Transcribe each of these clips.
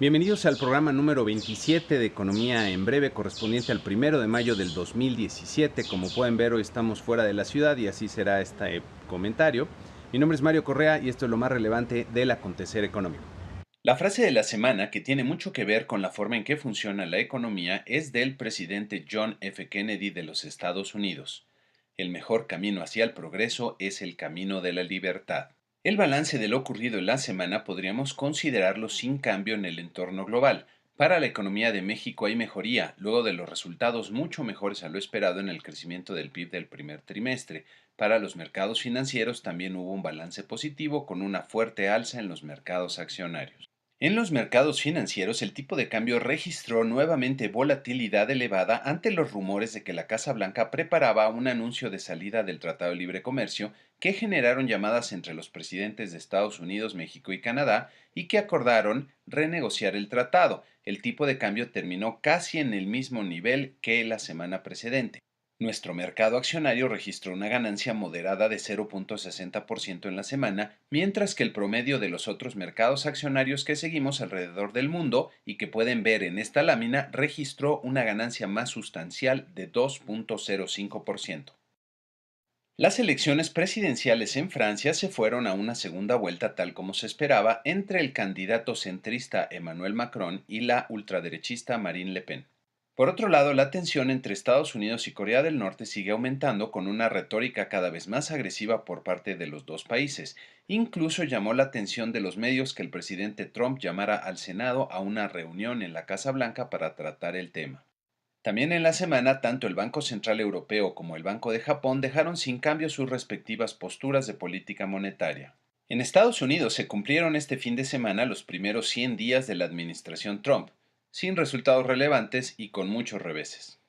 Bienvenidos al programa número 27 de Economía en Breve, correspondiente al 1 de mayo del 2017. Como pueden ver, hoy estamos fuera de la ciudad y así será este comentario. Mi nombre es Mario Correa y esto es lo más relevante del acontecer económico. La frase de la semana, que tiene mucho que ver con la forma en que funciona la economía, es del presidente John F. Kennedy de los Estados Unidos. El mejor camino hacia el progreso es el camino de la libertad. El balance de lo ocurrido en la semana podríamos considerarlo sin cambio en el entorno global. Para la economía de México hay mejoría, luego de los resultados mucho mejores a lo esperado en el crecimiento del PIB del primer trimestre. Para los mercados financieros también hubo un balance positivo con una fuerte alza en los mercados accionarios. En los mercados financieros, el tipo de cambio registró nuevamente volatilidad elevada ante los rumores de que la Casa Blanca preparaba un anuncio de salida del Tratado de Libre Comercio que generaron llamadas entre los presidentes de Estados Unidos, México y Canadá y que acordaron renegociar el tratado. El tipo de cambio terminó casi en el mismo nivel que la semana precedente. Nuestro mercado accionario registró una ganancia moderada de 0.60% en la semana, mientras que el promedio de los otros mercados accionarios que seguimos alrededor del mundo y que pueden ver en esta lámina registró una ganancia más sustancial de 2.05%. Las elecciones presidenciales en Francia se fueron a una segunda vuelta tal como se esperaba entre el candidato centrista Emmanuel Macron y la ultraderechista Marine Le Pen. Por otro lado, la tensión entre Estados Unidos y Corea del Norte sigue aumentando con una retórica cada vez más agresiva por parte de los dos países. Incluso llamó la atención de los medios que el presidente Trump llamara al Senado a una reunión en la Casa Blanca para tratar el tema. También en la semana, tanto el Banco Central Europeo como el Banco de Japón dejaron sin cambio sus respectivas posturas de política monetaria. En Estados Unidos se cumplieron este fin de semana los primeros 100 días de la administración Trump, sin resultados relevantes y con muchos reveses.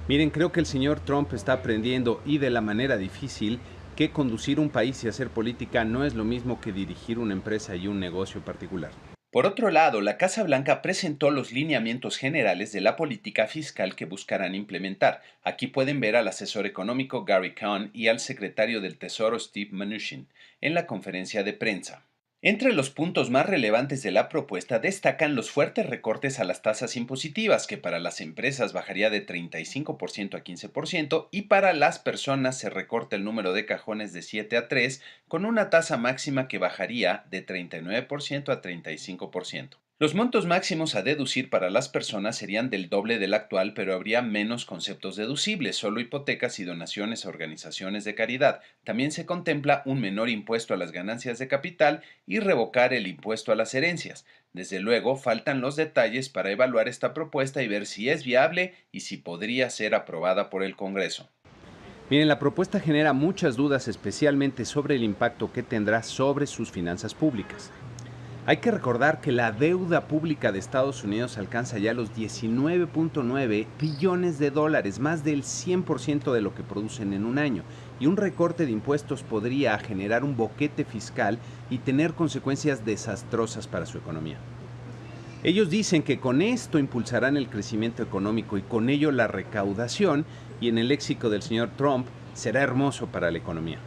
Miren, creo que el señor Trump está aprendiendo, y de la manera difícil, que conducir un país y hacer política no es lo mismo que dirigir una empresa y un negocio particular. Por otro lado, la Casa Blanca presentó los lineamientos generales de la política fiscal que buscarán implementar. Aquí pueden ver al asesor económico Gary Cohn y al secretario del Tesoro Steve Mnuchin en la conferencia de prensa. Entre los puntos más relevantes de la propuesta destacan los fuertes recortes a las tasas impositivas, que para las empresas bajaría de 35% a 15%, y para las personas se recorta el número de cajones de 7 a 3, con una tasa máxima que bajaría de 39% a 35%. Los montos máximos a deducir para las personas serían del doble del actual, pero habría menos conceptos deducibles, solo hipotecas y donaciones a organizaciones de caridad. También se contempla un menor impuesto a las ganancias de capital y revocar el impuesto a las herencias. Desde luego, faltan los detalles para evaluar esta propuesta y ver si es viable y si podría ser aprobada por el Congreso. Miren, la propuesta genera muchas dudas, especialmente sobre el impacto que tendrá sobre sus finanzas públicas. Hay que recordar que la deuda pública de Estados Unidos alcanza ya los 19.9 billones de dólares, más del 100% de lo que producen en un año, y un recorte de impuestos podría generar un boquete fiscal y tener consecuencias desastrosas para su economía. Ellos dicen que con esto impulsarán el crecimiento económico y con ello la recaudación, y en el léxico del señor Trump será hermoso para la economía.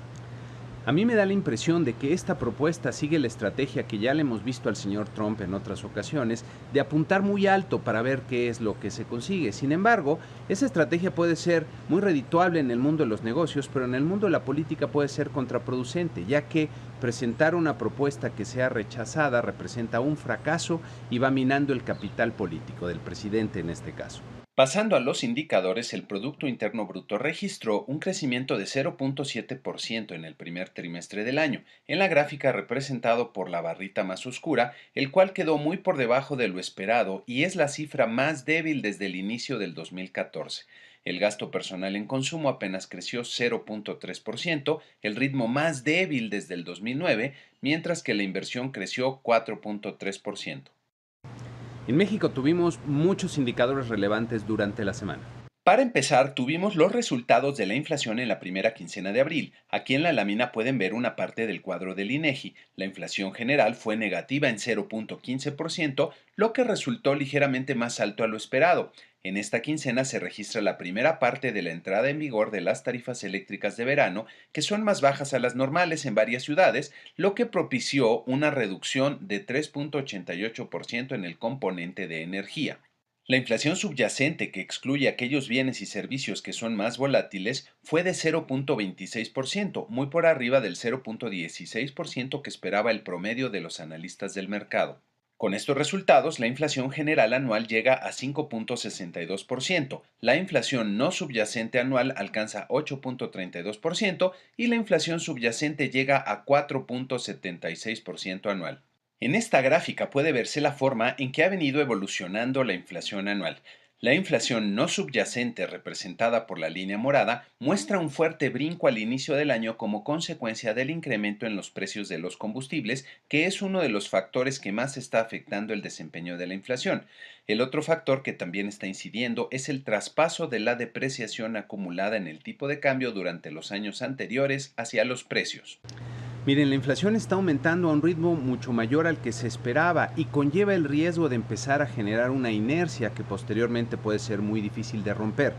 A mí me da la impresión de que esta propuesta sigue la estrategia que ya le hemos visto al señor Trump en otras ocasiones, de apuntar muy alto para ver qué es lo que se consigue. Sin embargo, esa estrategia puede ser muy redituable en el mundo de los negocios, pero en el mundo de la política puede ser contraproducente, ya que presentar una propuesta que sea rechazada representa un fracaso y va minando el capital político del presidente en este caso. Pasando a los indicadores, el Producto Interno Bruto registró un crecimiento de 0.7% en el primer trimestre del año, en la gráfica representado por la barrita más oscura, el cual quedó muy por debajo de lo esperado y es la cifra más débil desde el inicio del 2014. El gasto personal en consumo apenas creció 0.3%, el ritmo más débil desde el 2009, mientras que la inversión creció 4.3%. En México tuvimos muchos indicadores relevantes durante la semana. Para empezar, tuvimos los resultados de la inflación en la primera quincena de abril. Aquí en la lámina pueden ver una parte del cuadro del INEGI. La inflación general fue negativa en 0.15%, lo que resultó ligeramente más alto a lo esperado. En esta quincena se registra la primera parte de la entrada en vigor de las tarifas eléctricas de verano, que son más bajas a las normales en varias ciudades, lo que propició una reducción de 3.88% en el componente de energía. La inflación subyacente, que excluye aquellos bienes y servicios que son más volátiles, fue de 0.26%, muy por arriba del 0.16% que esperaba el promedio de los analistas del mercado. Con estos resultados, la inflación general anual llega a 5.62%, la inflación no subyacente anual alcanza 8.32% y la inflación subyacente llega a 4.76% anual. En esta gráfica puede verse la forma en que ha venido evolucionando la inflación anual. La inflación no subyacente, representada por la línea morada, muestra un fuerte brinco al inicio del año como consecuencia del incremento en los precios de los combustibles, que es uno de los factores que más está afectando el desempeño de la inflación. El otro factor que también está incidiendo es el traspaso de la depreciación acumulada en el tipo de cambio durante los años anteriores hacia los precios. Miren, la inflación está aumentando a un ritmo mucho mayor al que se esperaba y conlleva el riesgo de empezar a generar una inercia que posteriormente puede ser muy difícil de romper.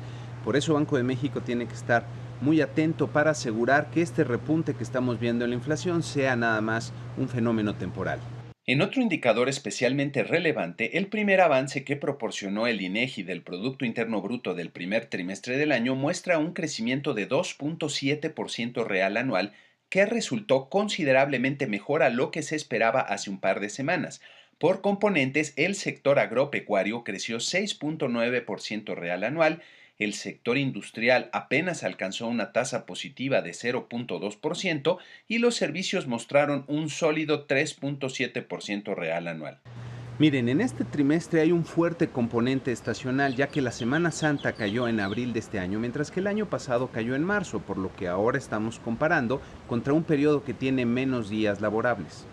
Por eso Banco de México tiene que estar muy atento para asegurar que este repunte que estamos viendo en la inflación sea nada más un fenómeno temporal. En otro indicador especialmente relevante, el primer avance que proporcionó el INEGI del Producto Interno Bruto del primer trimestre del año muestra un crecimiento de 2.7% real anual que resultó considerablemente mejor a lo que se esperaba hace un par de semanas. Por componentes, el sector agropecuario creció 6.9% real anual, el sector industrial apenas alcanzó una tasa positiva de 0.2% y los servicios mostraron un sólido 3.7% real anual. Miren, en este trimestre hay un fuerte componente estacional, ya que la Semana Santa cayó en abril de este año, mientras que el año pasado cayó en marzo, por lo que ahora estamos comparando contra un periodo que tiene menos días laborables.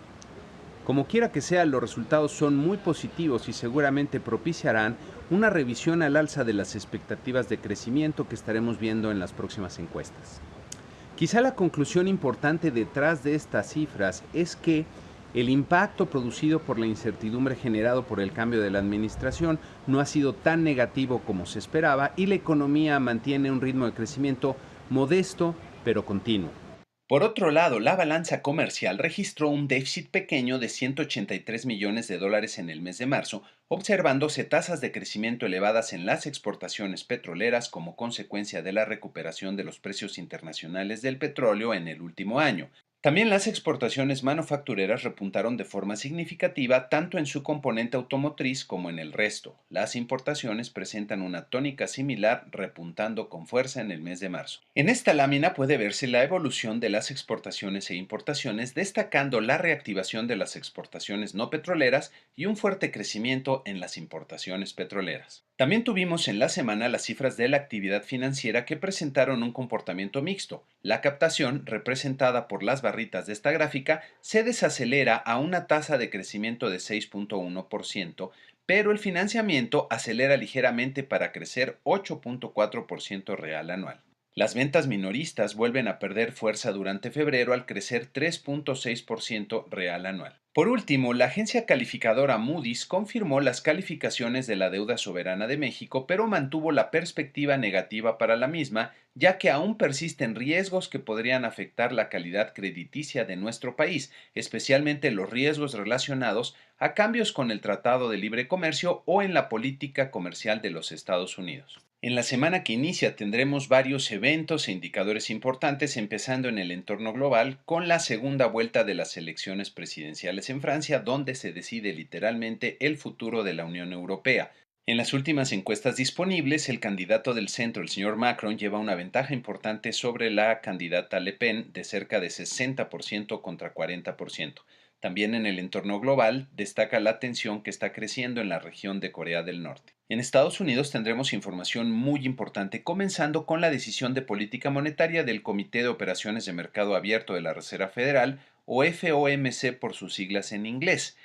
Como quiera que sea, los resultados son muy positivos y seguramente propiciarán una revisión al alza de las expectativas de crecimiento que estaremos viendo en las próximas encuestas. Quizá la conclusión importante detrás de estas cifras es que el impacto producido por la incertidumbre generado por el cambio de la administración no ha sido tan negativo como se esperaba y la economía mantiene un ritmo de crecimiento modesto pero continuo. Por otro lado, la balanza comercial registró un déficit pequeño de 183 millones de dólares en el mes de marzo, observándose tasas de crecimiento elevadas en las exportaciones petroleras como consecuencia de la recuperación de los precios internacionales del petróleo en el último año. También las exportaciones manufactureras repuntaron de forma significativa tanto en su componente automotriz como en el resto. Las importaciones presentan una tónica similar, repuntando con fuerza en el mes de marzo. En esta lámina puede verse la evolución de las exportaciones e importaciones, destacando la reactivación de las exportaciones no petroleras y un fuerte crecimiento en las importaciones petroleras. También tuvimos en la semana las cifras de la actividad financiera que presentaron un comportamiento mixto. La captación, representada por las barritas de esta gráfica, se desacelera a una tasa de crecimiento de 6.1%, pero el financiamiento acelera ligeramente para crecer 8.4% real anual. Las ventas minoristas vuelven a perder fuerza durante febrero al crecer 3.6% real anual. Por último, la agencia calificadora Moody's confirmó las calificaciones de la deuda soberana de México, pero mantuvo la perspectiva negativa para la misma, ya que aún persisten riesgos que podrían afectar la calidad crediticia de nuestro país, especialmente los riesgos relacionados a cambios con el Tratado de Libre Comercio o en la política comercial de los Estados Unidos. En la semana que inicia tendremos varios eventos e indicadores importantes, empezando en el entorno global con la segunda vuelta de las elecciones presidenciales en Francia, donde se decide literalmente el futuro de la Unión Europea. En las últimas encuestas disponibles, el candidato del centro, el señor Macron, lleva una ventaja importante sobre la candidata Le Pen de cerca de 60% contra 40%. También en el entorno global destaca la tensión que está creciendo en la región de Corea del Norte. En Estados Unidos tendremos información muy importante, comenzando con la decisión de política monetaria del Comité de Operaciones de Mercado Abierto de la Reserva Federal, o FOMC por sus siglas en inglés.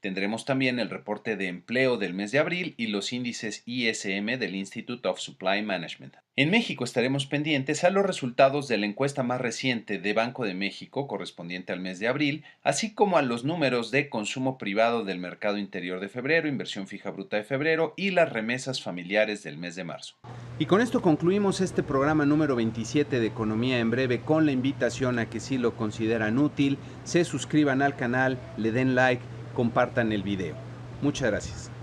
Tendremos también el reporte de empleo del mes de abril y los índices ISM del Institute of Supply Management. En México estaremos pendientes a los resultados de la encuesta más reciente de Banco de México correspondiente al mes de abril, así como a los números de consumo privado del mercado interior de febrero, inversión fija bruta de febrero y las remesas familiares del mes de marzo. Y con esto concluimos este programa número 27 de Economía en Breve, con la invitación a que, si lo consideran útil, se suscriban al canal, le den like, compartan el video. Muchas gracias.